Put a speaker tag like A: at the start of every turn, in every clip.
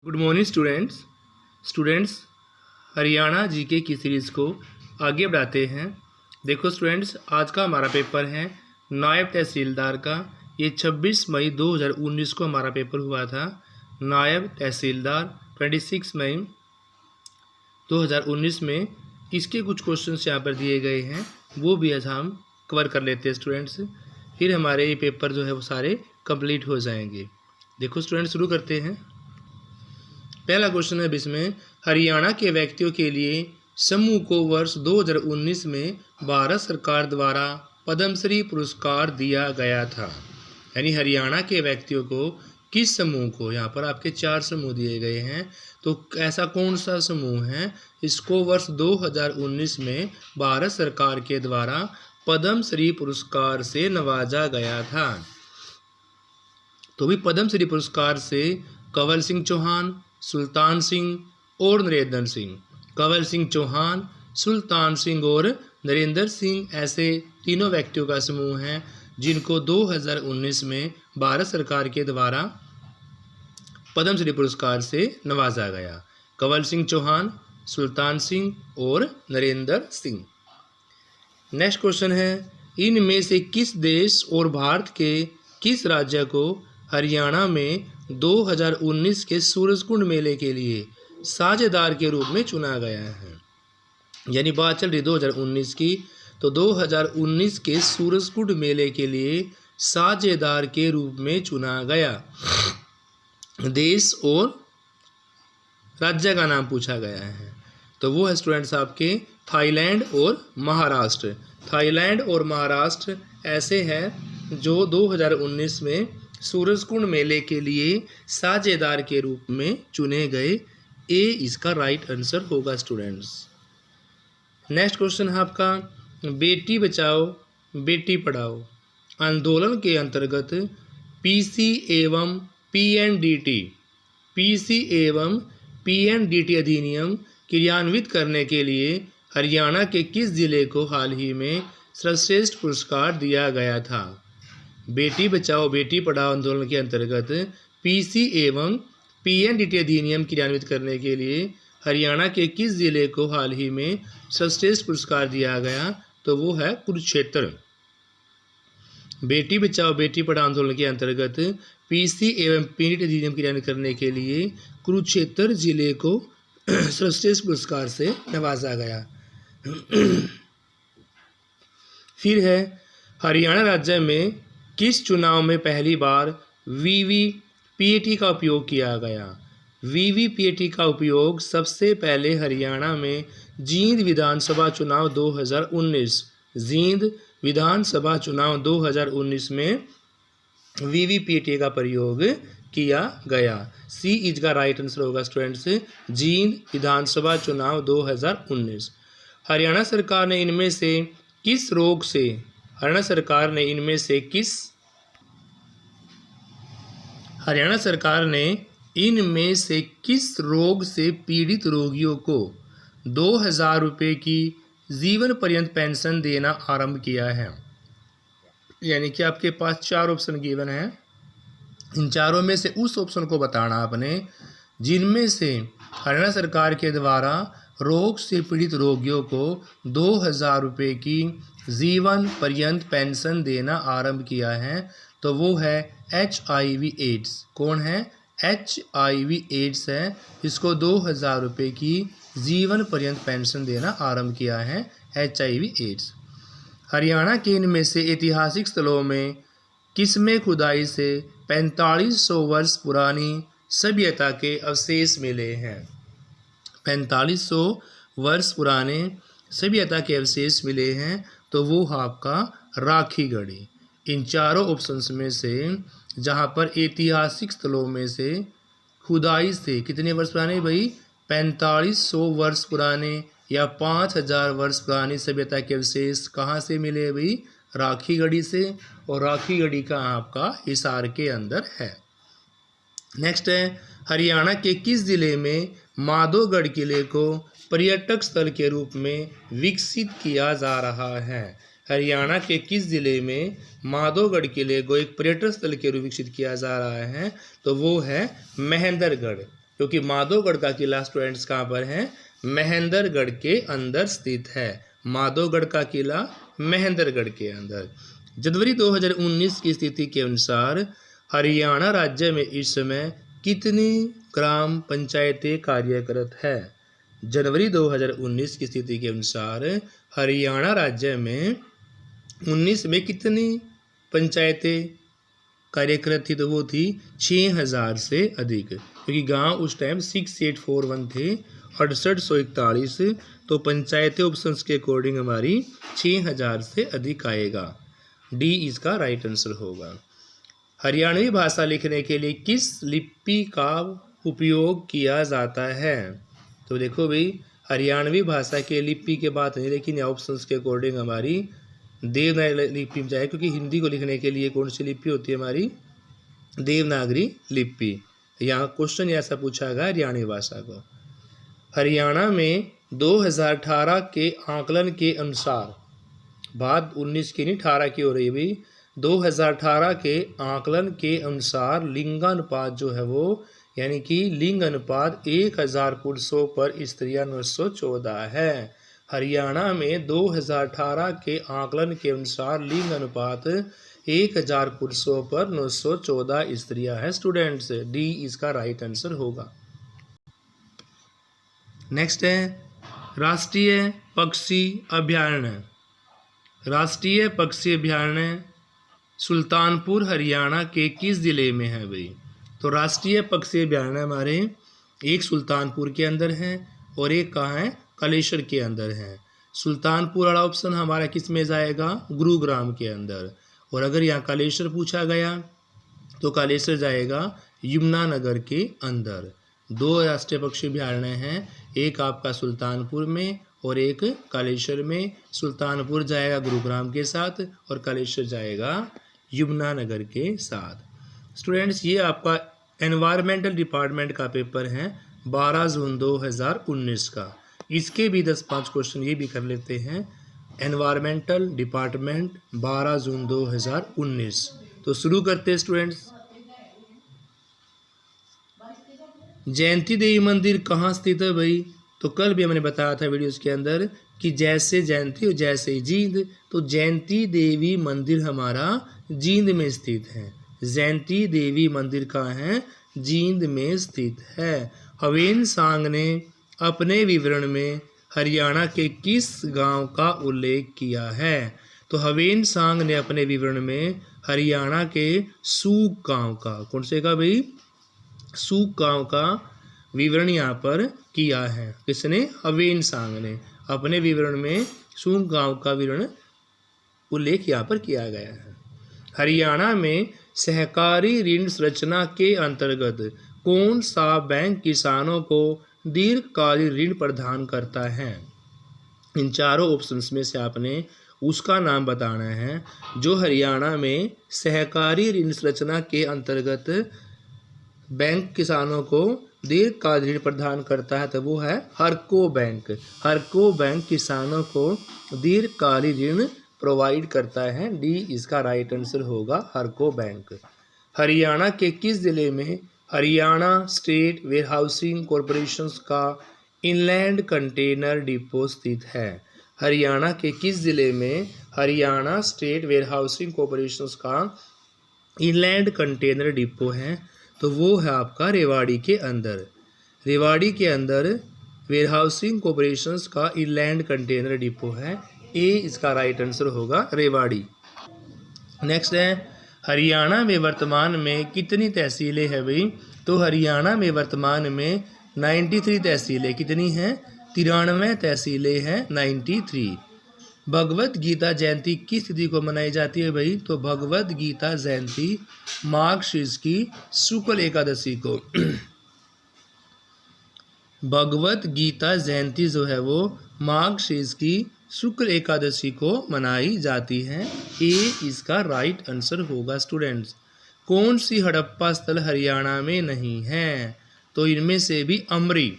A: Good morning students Haryana GK की series को आगे बढ़ाते हैं। देखो स्टूडेंट्स, आज का हमारा पेपर है नायब तहसीलदार का। ये 26 मई 2019 को हमारा पेपर हुआ था। नायब तहसीलदार 26 मई 2019 में इसके कुछ क्वेश्चंस यहाँ पर दिए गए हैं, वो भी आज हम कवर कर लेते हैं स्टूडेंट्स। फिर हमारे ये पेपर जो है वो सारे कंप्लीट हो जाएंगे। देखो स्टूडेंट्स, शुरू करते हैं। पहला क्वेश्चन है इसमें, हरियाणा के व्यक्तियों के लिए समूह को वर्ष 2019 में भारत सरकार द्वारा पद्मश्री पुरस्कार दिया गया था। यानी हरियाणा के व्यक्तियों को किस समूह को, यहाँ पर आपके 4 समूह दिए गए हैं, तो ऐसा कौन सा समूह है इसको वर्ष 2019 में भारत सरकार के द्वारा पद्मश्री पुरस्कार से नवाजा गया था। तो भी पद्मश्री पुरस्कार से कंवर सिंह चौहान, सुल्तान सिंह और नरेंद्र सिंह। कंवर सिंह चौहान, सुल्तान सिंह और नरेंद्र सिंह ऐसे तीनों व्यक्तियों का समूह है जिनको 2019 में भारत सरकार के द्वारा पद्मश्री पुरस्कार से नवाजा गया। कंवर सिंह चौहान, सुल्तान सिंह और नरेंद्र सिंह। नेक्स्ट क्वेश्चन है, इनमें से किस देश और भारत के किस राज्य को हरियाणा में 2019 के सूरजकुंड मेले के लिए साझेदार के रूप में चुना गया है। यानी बात चल रही 2019 की, तो 2019 के सूरजकुंड मेले के लिए साझेदार के रूप में चुना गया देश और राज्य का नाम पूछा गया है। तो वो है स्टूडेंट्स आपके थाईलैंड और महाराष्ट्र। थाईलैंड और महाराष्ट्र ऐसे हैं जो 2019 में सूरजकुंड मेले के लिए साझेदार के रूप में चुने गए। ए इसका राइट आंसर होगा स्टूडेंट्स। नेक्स्ट क्वेश्चन है आपका, बेटी बचाओ बेटी पढ़ाओ आंदोलन के अंतर्गत पीसी एवं पीएनडीटी अधिनियम क्रियान्वित करने के लिए हरियाणा के किस जिले को हाल ही में सर्वश्रेष्ठ पुरस्कार दिया गया था। बेटी बचाओ बेटी पढ़ाओ आंदोलन के अंतर्गत पीसी एवं पीएनडीटी अधिनियम क्रियान्वित करने के लिए हरियाणा के किस जिले को हाल ही में सर्वश्रेष्ठ पुरस्कार दिया गया, तो वो है कुरुक्षेत्र। बेटी बचाओ बेटी पढ़ाओ आंदोलन के अंतर्गत पीसी एवं पीएनडीटी अधिनियम क्रियान्वित करने के लिए कुरुक्षेत्र जिले को सर्वश्रेष्ठ पुरस्कार से नवाजा गया। फिर है, हरियाणा राज्य में किस चुनाव में पहली बार वीवीपीएटी का उपयोग किया गया। वीवीपीएटी का उपयोग सबसे पहले हरियाणा में जींद विधानसभा चुनाव 2019 जींद विधानसभा चुनाव 2019 में वीवीपीएटी का प्रयोग किया गया। सी इज का राइट आंसर होगा स्टूडेंट्स, जींद विधानसभा चुनाव 2019। हरियाणा सरकार ने इनमें से किस रोग से हरियाणा सरकार ने इनमें से किस रोग से पीड़ित रोगियों को 2000 रुपये की जीवन पर्यंत पेंशन देना आरंभ किया है। यानी कि आपके पास 4 ऑप्शन गिवन है, इन चारों में से उस ऑप्शन को बताना आपने जिनमें से हरियाणा सरकार के द्वारा रोग से पीड़ित रोगियों को 2000 रुपये की जीवन पर्यंत पेंशन देना आरंभ किया है। तो वो है HIV एड्स। कौन है? HIV एड्स है, इसको 2000 रुपये की जीवन पर्यंत पेंशन देना आरंभ किया है HIV एड्स। हरियाणा के इनमें से ऐतिहासिक स्थलों में किसमें खुदाई से 4500 वर्ष पुरानी सभ्यता के अवशेष मिले हैं। 4500 वर्ष पुराने सभ्यता के अवशेष मिले हैं, तो वो आपका राखीगढ़ी। इन चारों ऑप्शंस में से जहाँ पर ऐतिहासिक स्थलों में से खुदाई से कितने वर्ष पुराने भाई, 4500 वर्ष पुराने या 5000 वर्ष पुरानी सभ्यता के अवशेष कहाँ से मिले भाई, राखीगढ़ी से। और राखीगढ़ी का आपका हिसार के अंदर है। नेक्स्ट है, हरियाणा के किस जिले में माधोगढ़ किले को पर्यटक स्थल के रूप में विकसित किया जा रहा है। हरियाणा के किस जिले में माधोगढ़ किले को एक पर्यटन स्थल के रूप विकसित किया जा रहा है, तो वो है महेंद्रगढ़। क्योंकि माधवगढ़ का किला स्टूडेंट्स कहाँ पर है, महेंद्रगढ़ के अंदर स्थित है। माधवगढ़ का किला महेंद्रगढ़ के अंदर। जनवरी 2019 की स्थिति के अनुसार हरियाणा राज्य में इस समय कितनी ग्राम पंचायतें कार्यरत है। जनवरी 2019 की स्थिति के अनुसार हरियाणा राज्य में 19 में कितनी पंचायतें कार्यरत थी, तो वो थी 6000 से अधिक, क्योंकि गांव उस टाइम 6841 थे, 6841, तो पंचायतें ऑप्शंस के अकॉर्डिंग हमारी 6000 से अधिक आएगा। डी इसका राइट आंसर होगा। हरियाणवी भाषा लिखने के लिए किस लिपि का उपयोग किया जाता है। तो देखो भाई, हरियाणवी भाषा के लिपि के बात नहीं, लेकिन ऑप्शंस के अकॉर्डिंग हमारी देवनागरी लिपि में जाए, क्योंकि हिंदी को लिखने के लिए कौन सी लिपि होती है हमारी, देवनागरी लिपि। यहाँ क्वेश्चन ऐसा पूछा गया हरियाणवी भाषा को। हरियाणा में 2018 के आकलन के अनुसार, बात 19 की नहीं 18 की हो रही है भाई, 2018 के आकलन के अनुसार लिंगानुपात जो है वो, यानी कि लिंग अनुपात 1000 पुरुषों पर स्त्रियां 914 है। हरियाणा में 2018 के आकलन के अनुसार लिंग अनुपात 1000 पुरुषों पर 914 स्त्रियां हैं स्टूडेंट्स। डी इसका राइट आंसर होगा। नेक्स्ट है राष्ट्रीय पक्षी अभयारण्य। राष्ट्रीय पक्षी अभयारण्य सुल्तानपुर हरियाणा के किस ज़िले में है भाई। तो राष्ट्रीय पक्षी अभयारण्य हमारे एक सुल्तानपुर के अंदर है और एक कहाँ है, कालेश्वर के अंदर है। सुल्तानपुर वाला ऑप्शन हमारा किस में जाएगा, गुरुग्राम के अंदर। और अगर यहाँ कालेश्वर पूछा गया तो कालेश्वर जाएगा यमुनानगर के अंदर। दो राष्ट्रीय पक्षी अभयारण्य हैं, एक आपका सुल्तानपुर में और एक कालेश्वर में। सुल्तानपुर जाएगा गुरुग्राम के साथ और कालेश्वर जाएगा यमुनानगर के साथ। स्टूडेंट्स, ये आपका एनवायरमेंटल डिपार्टमेंट का पेपर है 12 जून 2019 का। इसके भी 10-5 क्वेश्चन ये भी कर लेते हैं। एनवायरमेंटल डिपार्टमेंट 12 जून 2019। तो शुरू करते हैं स्टूडेंट्स। जयंती देवी मंदिर कहाँ स्थित है भाई। तो कल भी हमने बताया था वीडियोस के अंदर कि जैसे जयंती और जैसे जींद, तो जयंती देवी मंदिर हमारा जींद में स्थित है। जयंती देवी मंदिर कहाँ है, जींद में स्थित है। हवेन सांग ने अपने विवरण में हरियाणा के किस गांव का उल्लेख किया है। तो हवेन सांग ने अपने विवरण में हरियाणा के सूक गांव का, कौन से का भाई, सूक गांव का विवरण यहाँ पर किया है। किसने, हवेन सांग ने अपने विवरण में सूक गांव का विवरण उल्लेख यहाँ पर किया गया है। हरियाणा में सहकारी ऋण संरचना के अंतर्गत कौन सा बैंक किसानों को दीर्घकालीन ऋण प्रदान करता है। इन चारों ऑप्शंस में से आपने उसका नाम बताना है जो हरियाणा में सहकारी ऋण संरचना के अंतर्गत बैंक किसानों को दीर्घकालीन ऋण प्रदान करता है। तो वो है हरको बैंक। हरको बैंक किसानों को दीर्घकालीन ऋण प्रोवाइड करता है। डी इसका राइट आंसर होगा, हरको बैंक। हरियाणा के किस जिले में हरियाणा स्टेट वेयरहाउसिंग कॉरपोरेशन का इनलैंड कंटेनर डिपो स्थित है। हरियाणा के किस जिले में हरियाणा स्टेट वेयरहाउसिंग कॉरपोरेशन का इनलैंड कंटेनर डिपो है। तो वो है आपका रेवाड़ी के अंदर। रेवाड़ी के अंदर वेयरहाउसिंग कॉरपोरेशन का इनलैंड कंटेनर डिपो है। ए इसका राइट आंसर होगा, रेवाड़ी। नेक्स्ट है हरियाणा में वर्तमान में कितनी तहसीलें हैं भाई। तो हरियाणा में वर्तमान में 93 तहसीलें, कितनी हैं, 93 तहसीलें हैं, 93। भगवत गीता जयंती किस तिथि को मनाई जाती है भाई। तो भगवत गीता जयंती माघ शीर्ष की शुक्ल एकादशी को भगवत गीता जयंती जो है वो माघ शीर्ष की शुक्ल एकादशी को मनाई जाती है। ए इसका राइट आंसर होगा स्टूडेंट्स। कौन सी हड़प्पा स्थल हरियाणा में नहीं है। तो इनमें से भी अमरी,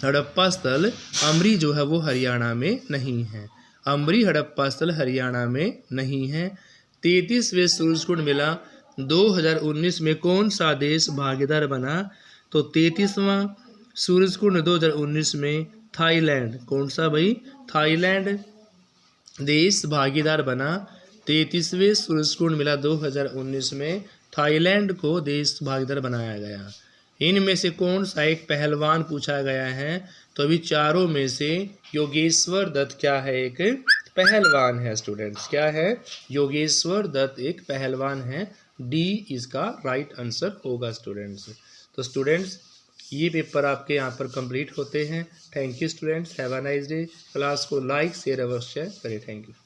A: हड़प्पा स्थल अमरी जो है वो हरियाणा में नहीं है। अमरी हड़प्पा स्थल हरियाणा में नहीं है। 33वें सूरजकुंड मेला 2019 में कौन सा देश भागीदार बना। तो 33वां सूरज कुंड 2019 में थाईलैंड, कौन सा भाई, थाईलैंड देश भागीदार बना। 33वें सूरज कुंड मेला 2019 में थाईलैंड को देश भागीदार बनाया गया। इनमें से कौन सा एक पहलवान पूछा गया है, तो अभी चारों में से योगेश्वर दत्त क्या है, एक पहलवान है स्टूडेंट्स। क्या है, योगेश्वर दत्त एक पहलवान है। डी इसका राइट आंसर होगा स्टूडेंट्स। तो स्टूडेंट्स ये पेपर आपके यहाँ पर कंप्लीट होते हैं। Thank you students, have a nice day. Class को लाइक शेयर अवश्य करें। Thank you.